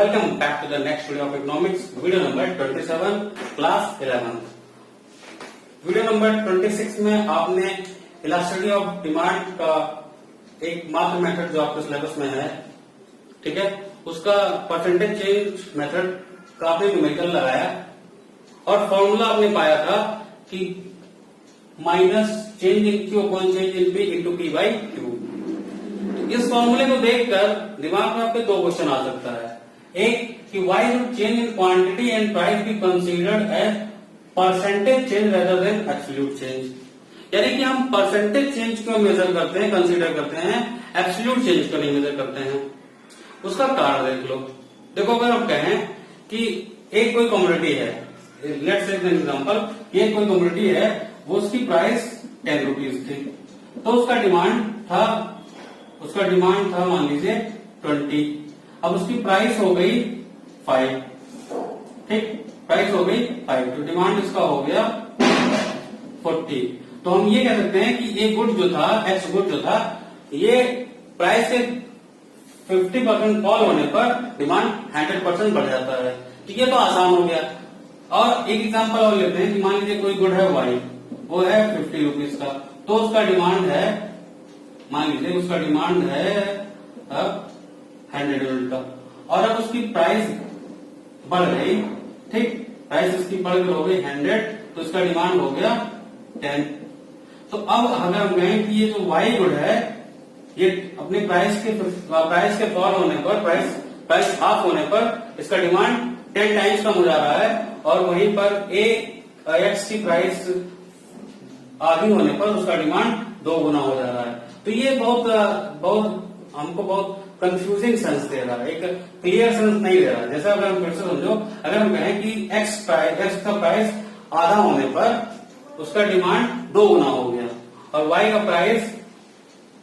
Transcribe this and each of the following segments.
welcome back to the next video of economics, video number 27, class 11. Video number 26 में आपने elasticity of demand का एक मात्र method जो आपके सिलेबस में है, ठीक है, उसका परसेंटेज चेंज मेथड का आपने न्यूमेरिकल लगाया और फॉर्मूला आपने पाया था कि minus change in Q upon change in P into P by Q. इस फॉर्मूले को देखकर दिमाग में आपके दो क्वेश्चन आ सकता है। एक कि why should change in quantity and price be considered as percentage change rather than absolute change, यानी कि हम परसेंटेज चेंज को मेजर करते हैं, कंसीडर करते हैं, एब्सोल्यूट चेंज को नहीं मेजर करते हैं। उसका कारण देख लो। देखो अगर हम कहें कि एक कोई कमोडिटी है, लेट्स टेक एन एग्जांपल, एक कोई कमोडिटी है, वो उसकी प्राइस 10 रुपीज थी, तो उसका डिमांड था मान लीजिए 20। अब उसकी प्राइस हो गई 5, ठीक, प्राइस हो गई 5, तो डिमांड इसका हो गया 40। तो हम ये कह सकते हैं कि ये गुड जो था, एक्स गुड जो था, ये प्राइस के 50% फॉल होने पर डिमांड 100% बढ़ जाता है। तो ये तो आसान हो गया। और एक एग्जांपल और लेते हैं कि मान लीजिए कोई गुड है वाई, वो है 50 रुपीज का, तो उसका डिमांड है, मान लीजिए उसका डिमांड है अब 100 यूनिट का, और अब उसकी प्राइस बढ़ गई, ठीक, प्राइस उसकी बढ़ गई हो गई 100, तो उसका डिमांड हो गया 10। तो अब अगर हम कहें कि ये जो वाई गुड है, ये अपने प्राइस के फॉल होने पर, प्राइस हाफ होने पर इसका डिमांड 10 टाइम्स कम हो जा रहा है, और वहीं पर एक्स की प्राइस आधी होने पर उसका डिमांड 2 गुना हो जा रहा है। तो ये बहुत हमको बहुत कंफ्यूजिंग सेंस दे रहा है, एक क्लियर सेंस नहीं दे रहा। जैसे अगर हम फिर से समझो, अगर हम कहें कि एक्स का प्राइस आधा होने पर उसका डिमांड 2 गुना हो गया, और वाई का प्राइस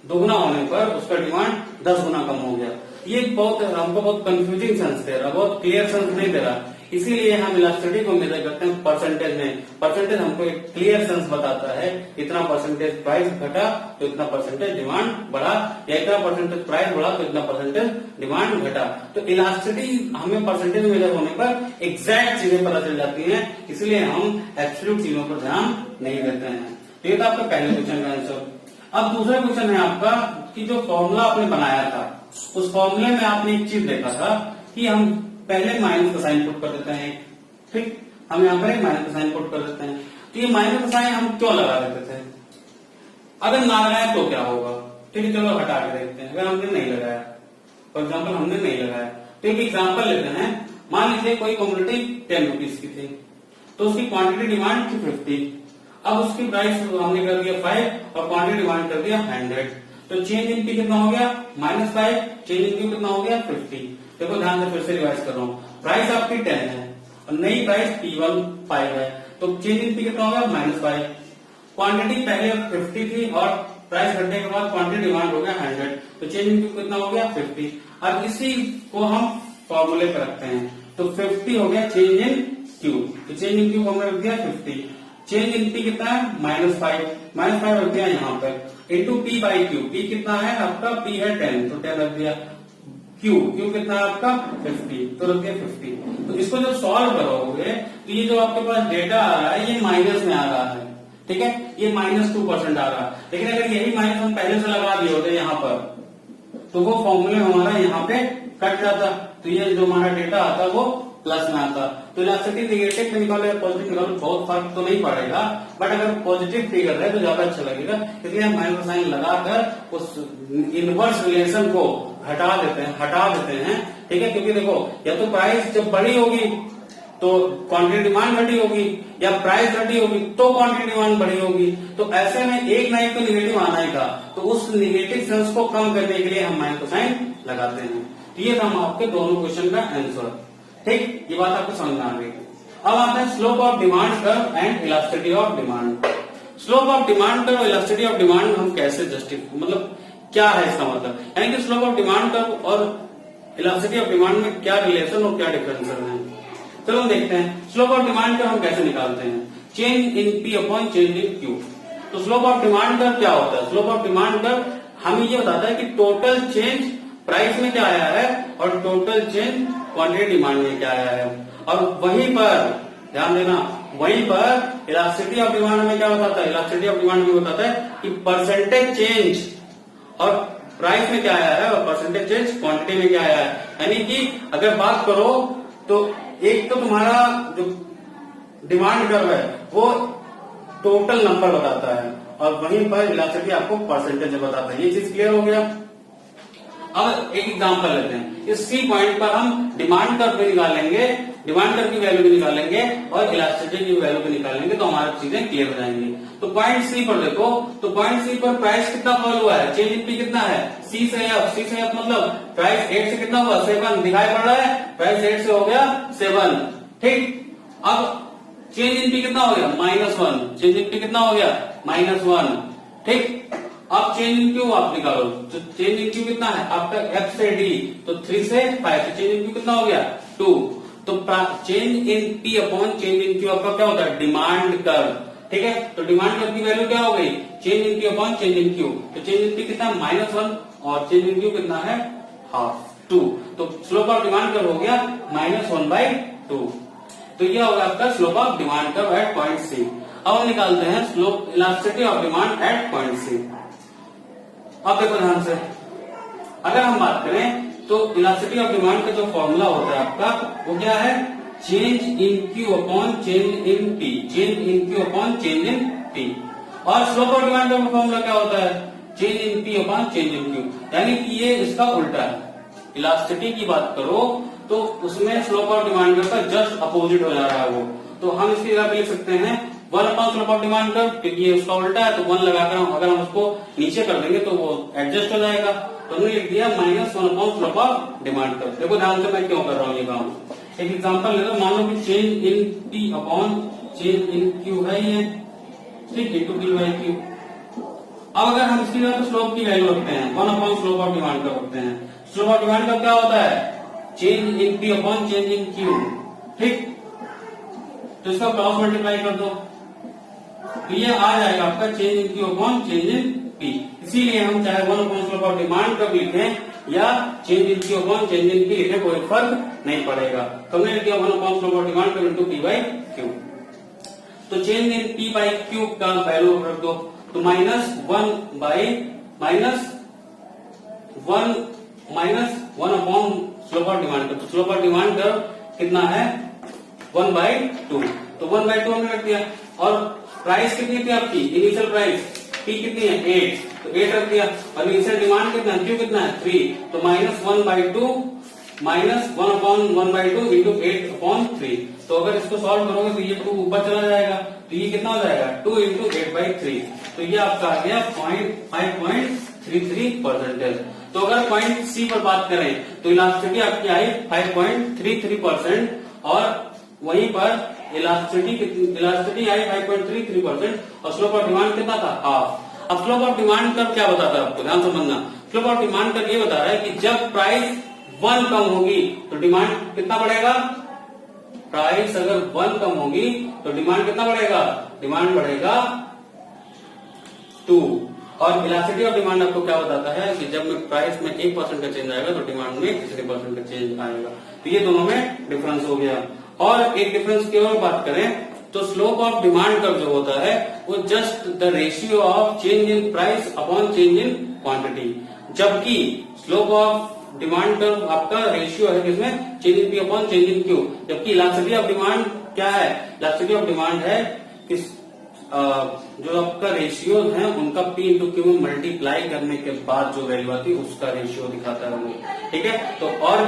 2 गुना होने पर उसका डिमांड 10 गुना कम हो गया। ये हमको बहुत कंफ्यूजिंग सेंस दे रहा, बहुत क्लियर सेंस नहीं दे रहा। इसीलिए हम इलास्टिसिटी को मेजर करते हैं परसेंटेज में। परसेंटेज हमको एक क्लियर सेंस बताता है, इतना परसेंटेज प्राइस घटा तो इतना परसेंटेज डिमांड बढ़ा, या इतना परसेंटेज प्राइस बढ़ा तो इतना परसेंटेज डिमांड घटा। तो इलास्टिसिटी हमें परसेंटेज मेजर होने पर एग्जैक्ट चीजें पता चल जाती हैं, इसलिए हम एब्सोल्यूट चीजों पर ध्यान नहीं देते हैं। तो ये था आपका पहले क्वेश्चन का आंसर। अब दूसरा क्वेश्चन है आपका कि जो फॉर्मूला आपने बनाया था, उस फॉर्मूले में आपने एक चीज देखा था कि हम पहले माइनस का साइन पुट कर देते हैं, ठीक, हम यहाँ पर एक माइनस का साइन पुट कर देते हैं। तो ये माइनस का साइन हम क्यों लगा देते थे? अगर ना लगाए तो क्या होगा? ठीक है, चलो हटा के देखते हैं। अगर हमने नहीं लगाया, फॉर एग्जाम्पल हमने नहीं लगाया, तो एक एग्जाम्पल लेते हैं। मान लीजिए कोई कमोडिटी 10 रुपीज की थी, तो उसकी क्वांटिटी डिमांड थी 50, अब उसकी प्राइस हमने कर दिया 5 और क्वांटिटी डिमांड कर दिया 100, तो चेंज इन पी कितना हो गया? -5, चेंज इन क्यू कितना हो गया? 50। देखो ध्यान से फिर से रिवाइज कर रहा हूँ, प्राइस आपकी 10 है और नई प्राइस P1 5 है, तो चेंज इन पी कितना हो गया? -5। क्वांटिटी पहले 50 थी और प्राइस घटने के बाद क्वांटिटी डिमांड हो गया 100, तो चेंज इन क्यू कितना हो गया? 50। अब इसी को हम फॉर्मूले पे रखते हैं, तो 50 हो गया चेंज इन क्यू, तो चेंज इन क्यू को हमने रख दिया 50। चेंज इन पी कितना है? -5 रख दिया यहाँ पर, into P by Q. P कितना है आपका? पी है 10, तो 10 रख दिया। क्यू कितना है आपका? 50, तो रख दिया 50। तो इसको जब सॉल्व करोगे तो ये जो आपके पास डेटा आ रहा है, ये माइनस में आ रहा है, ठीक है, ये -2% आ रहा है। लेकिन अगर यही माइनस हम पहले से लगा दिए होते यहाँ पर, तो वो फॉर्मूले हमारा यहाँ पे कट जाता, तो ये जो हमारा डेटा आता वो प्लस में आता। तो इलास्टिसिटी नेगेटिव निकालो या पॉजिटिव निकालो, बहुत फर्क तो नहीं पड़ेगा, बट अगर पॉजिटिव फिगर है तो ज्यादा अच्छा लगेगा। इसलिए हम माइनस साइन लगाकर उस इनवर्स रिलेशन को हटा देते हैं, ठीक है, क्योंकि देखो या तो प्राइस जब बड़ी होगी तो क्वांटिटी डिमांड घटी होगी, या प्राइस घटी होगी तो क्वांटिटी डिमांड बढ़ी होगी। तो ऐसे में एक ना एक तो निगेटिव आना ही था, तो उस निगेटिव सेंस को कम करने के लिए हम माइनस साइन लगाते हैं। तो ये था आपके दोनों क्वेश्चन का आंसर, ठीक, ये बात आपको समझ में आ गई। अब आता है slope of demand curve and elasticity of demand. Slope of demand curve और इलास्टिसिटी ऑफ डिमांड हम कैसे मतलब क्या है इसका मतलब, यानी कि स्लोप ऑफ डिमांड कर्व और इलास्टिसिटी ऑफ डिमांड में क्या रिलेशन और क्या डिफरेंस है। चलो हम देखते हैं स्लोप ऑफ डिमांड कर्व हम कैसे निकालते हैं। Change in P upon change in Q. तो स्लोप ऑफ डिमांड कर्व क्या होता है? स्लोप ऑफ डिमांड कर्व हमें ये बताता है कि टोटल चेंज प्राइस में क्या आया है और टोटल चेंज क्वांटिटी डिमांड में क्या आया है। और वहीं पर ध्यान देना, वहीं पर इलास्टिसिटी ऑफ डिमांड में क्या बताता है, इलास्टिसिटी ऑफ डिमांड में बताता है कि परसेंटेज चेंज और प्राइस में क्या आया है और परसेंटेज चेंज क्वांटिटी में क्या आया है। यानी कि अगर बात करो तो एक तो तुम्हारा जो डिमांड कर्व है वो टोटल नंबर बताता है और वहीं पर इलास्टिसिटी आपको परसेंटेज बताता है। ये चीज क्लियर हो गया। अब एक एग्जांपल लेते हैं, इस सी पॉइंट पर हम डिमांड कर्व भी निकालेंगे, डिमांड कर्व की वैल्यू भी निकालेंगे और इलास्टिसिटी की वैल्यू भी निकालेंगे, तो हमारी चीजें क्लियर हो जाएंगी। तो पॉइंट सी पर देखो, तो पॉइंट सी पर प्राइस कितना फॉल हुआ है, चेंज इन पी कितना है, सी से एफ मतलब प्राइस 8 से कितना हुआ 7 दिखाई पड़ रहा है, प्राइस 8 से हो गया 7। ठीक, अब चेंज इन पी कितना हो गया -1, चेंज इन पी कितना हो गया -1। ठीक, अब चेंज इन क्यू आप निकालो, तो चेंज इन क्यू कितना है आपका एफ से डी, तो 3 से 5, तो चेंज इन क्यू कितना हो गया 2। तो change in P upon change in Q आपका क्या होता है, डिमांड कर्व। ठीक है, तो डिमांड कर्व की वैल्यू क्या हो गई, change in P upon change in Q. तो चेंज इन पी कितना है -1 और चेंज इन क्यू कितना है ½ 2। तो स्लोप ऑफ डिमांड कर्व हो गया -1/2। तो यह होगा आपका slope of demand curve at point C. अब हम निकालते हैं slope elasticity of demand at point C. अब देखो ध्यान से, अगर हम बात करें तो इलास्टिसिटी ऑफ डिमांड का जो फॉर्मूला होता है आपका वो क्या है, change in Q upon change in P, change in Q upon change in P. और स्लोप ऑफ डिमांड का फॉर्मूला क्या होता है, change in P upon change in Q. यानी कि ये इसका उल्टा है। इलास्टिसिटी की बात करो तो उसमें स्लोप ऑफ डिमांड का जस्ट अपोजिट हो जा रहा है वो, तो हम इसकी जगह पे लिख सकते हैं 1 upon slope of demand curve, क्योंकि ये उसका उल्टा है तो 1 लगाकर अगर हम उसको नीचे कर देंगे तो वो एडजस्ट हो जाएगा। तो हमने लिख दिया -1 upon slope of demand curve. देखो ध्यान से मैं क्यों कर रहा हूँ ये काम। एक एग्जांपल ले लो, मान लो कि change in P upon change in Q है ये, ठीक है, टू पी बाई क्यू। अब अगर हम इसकी जगह स्लोप की वैल्यू रखते हैं 1 upon slope of demand curve रखते हैं, स्लोप ऑफ डिमांड कर्व क्या होता है, change in P upon change in Q. ठीक, तो इसका क्रॉस मल्टीप्लाई कर दो तो ये आ जाएगा आपका change in Q upon change in P. इसीलिए हम चाहे 1 upon slope of demand curve लिखें या change in Q upon change in P लिखें, कोई फर्क नहीं पड़ेगा। तो हमने लिख दिया 1 upon slope of demand curve into P by Q. तो change in P by Q का वैल्यू रख दो, तो -1 upon slope of demand curve. तो स्लोप ऑफ डिमांड कर्व कितना है 1/2, तो 1/2 हमने रख दिया। और प्राइस कितनी थी आपकी, इनिशियल प्राइस पी कितनी है 8, तो 8 रख दिया। और इनिशियल डिमांड कितना है, क्यू कितना है 3, तो -1/2 -1 अपॉन 1/2 इंटू 8 अपॉन 3। तो अगर इसको सॉल्व करोगे तो ये 2 ऊपर चला जाएगा, तो ये कितना हो जाएगा 2 इंटू 8/3। तो ये आपका आ गया 5.33%। तो अगर पॉइंट सी पर बात करें तो इलास्टिसिटी आपकी आई 5.33% और वहीं पर इलास्टिसिटी आई 5.33% और स्लोप ऑफ डिमांड कितना था ½ अब स्लोप ऑफ डिमांड कर्व क्या बताता है आपको, ध्यान समझना। स्लोप ऑफ डिमांड कर्व ये बता रहा है कि जब प्राइस 1 कम होगी तो डिमांड कितना बढ़ेगा, प्राइस अगर 1 कम होगी तो डिमांड कितना बढ़ेगा, डिमांड बढ़ेगा 2। और इलास्टिसिटी ऑफ डिमांड आपको क्या बताता है कि जब प्राइस में 1% का चेंज आएगा तो डिमांड में 3% का चेंज आएगा। तो ये दोनों में डिफरेंस हो गया। और एक डिफरेंस की और बात करें तो स्लोप ऑफ डिमांड कर्व जो होता है वो just the ratio of change in price upon change in quantity, जबकि स्लोप ऑफ डिमांड कर्व आपका रेशियो है किसमें, change in P upon change in Q. जबकि इलास्टिसिटी ऑफ डिमांड क्या है, इलास्टिसिटी ऑफ डिमांड है किस जो आपका रेशियो है उनका पी इंटू क्यू में मल्टीप्लाई करने के बाद जो वैल्यू आती है उसका रेशियो दिखाता है वो। ठीक है, तो और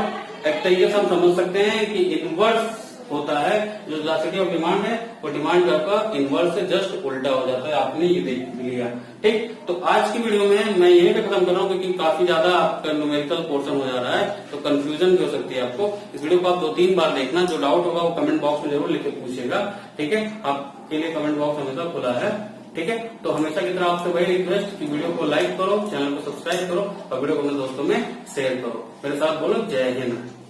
एक तरीके से हम समझ सकते हैं कि इनवर्स होता है जो इलास्टिसिटी ऑफ डिमांड है वो डिमांड कर्व का इनवर्स से जस्ट उल्टा हो जाता है। आपने ये देख लिया। ठीक, तो आज की वीडियो में मैं यहीं पे खत्म कर रहा हूँ क्योंकि काफी ज्यादा आपका न्यूमेरिकल पोर्शन हो जा रहा है तो कंफ्यूजन भी हो सकती है आपको। इस वीडियो को आप 2-3 बार देखना, जो डाउट होगा वो कमेंट बॉक्स में जरूर लिख के पूछिएगा। ठीक है, आपके लिए कमेंट बॉक्स हमेशा खुला है। ठीक है, तो हमेशा की तरह आपसे वही रिक्वेस्ट कि वीडियो को लाइक करो, चैनल को सब्सक्राइब करो और वीडियो को अपने दोस्तों में शेयर करो। मेरे साथ बोलो जय हिंद।